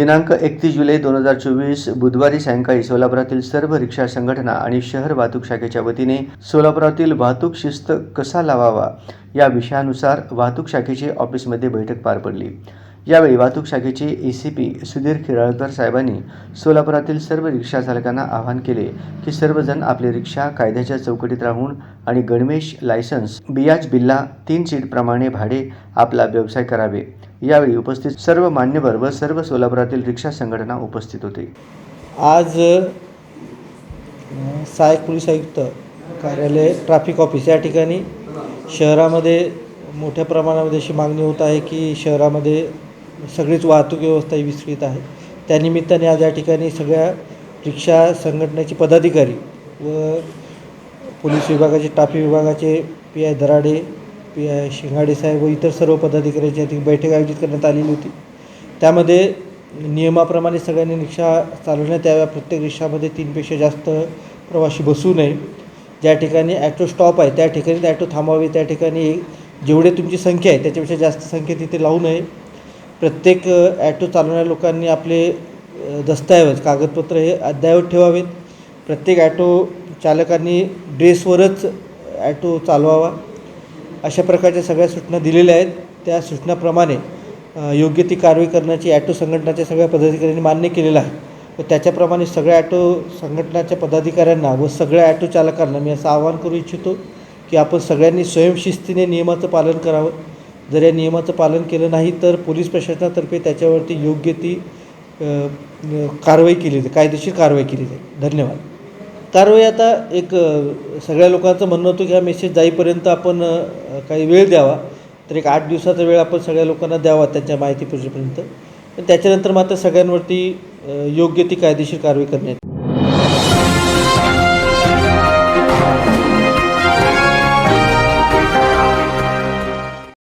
दिनांक 31 जुलै 2024 बुधवारी सायंकाळी सोलापुरातील सर्व रिक्षा संघटना आणि शहर वाहतूक शाखेच्या वतीने सोलापुरातील वाहतूक शिस्त कसा लावावा या विषयानुसार वाहतूक शाखेची ऑफिसमध्ये बैठक पार पडली। यावेळी वाहतूक शाखेचे ACP सुधीर खिराळकर साहेबांनी सोलापुरातील सर्व रिक्षा चालकांना आवाहन केले की सर्वजण आपली रिक्षा कायद्याच्या चौकटीत राहून आणि गणवेश, लायसन्स, बियाज बिल्ला 3 सीट प्रमाणे भाडे आपला व्यवसाय करावे। यावेळी उपस्थित सर्व मान्यवर व सर्व सोलापुरातील रिक्षा संघटना उपस्थित होते। आज सहाय्यक पोलीस आयुक्त कार्यालय ट्रॅफिक ऑफिस या ठिकाणी शहरामध्ये मोठ्या प्रमाणामध्ये अशी मागणी होत आहे की शहरामध्ये सगळीच वाहतूक व्यवस्था ही विस्कळीत आहे। त्यानिमित्ताने आज या ठिकाणी सगळ्या रिक्षा संघटनेचे पदाधिकारी व पोलीस विभागाचे, ट्रॅफिक विभागाचे PI दराडे, PI शिंगाडे साहेब व इतर सर्व पदाधिकाऱ्यांची याची बैठक आयोजित करण्यात आलेली होती। त्यामध्ये नियमाप्रमाणे सगळ्यांनी रिक्षा चालवण्यात याव्या। प्रत्येक रिक्षामध्ये 3 पेक्षा जास्त प्रवासी बसू नये। ज्या ठिकाणी ॲटो स्टॉप आहे त्या ठिकाणी ॲटो थांबवावे। त्या ठिकाणी जेवढे तुमची संख्या आहे त्याच्यापेक्षा जास्त संख्या तिथे लावू नये। प्रत्येक ॲटो चालवणाऱ्या लोकांनी आपले दस्तऐवज, कागदपत्र हे अद्ययावत ठेवावेत। प्रत्येक ॲटो चालकांनी ड्रेसवरच ॲटो चालवावा। अशा प्रकारच्या सगळ्या सूचना दिलेल्या आहेत। त्या सूचनाप्रमाणे योग्य ती कारवाई करण्याची ॲटो संघटनाच्या सगळ्या पदाधिकाऱ्यांनी मान्य केलेलं आहे व त्याच्याप्रमाणे सगळ्या ॲटो संघटनाच्या पदाधिकाऱ्यांना व सगळ्या ॲटो चालकांना मी असं आवाहन करू इच्छितो की आपण सगळ्यांनी स्वयंशिस्तीने नियमाचं पालन करावं। जर या नियमाचं पालन केलं नाही तर पोलीस प्रशासनातर्फे त्याच्यावरती योग्य ती कारवाई केली जाईल, कायदेशीर कारवाई केली जाईल। धन्यवाद। कारवाई आता एक सगळ्या लोकांचं म्हणणं होतं की हा मेसेज जाईपर्यंत आपण काही वेळ द्यावा, तर एक 8 दिवसाचा वेळ आपण सगळ्या लोकांना द्यावा त्यांच्या माहिती पोहोचेपर्यंत। पण त्याच्यानंतर मात्र सगळ्यांवरती योग्य ती कायदेशीर कारवाई करण्यात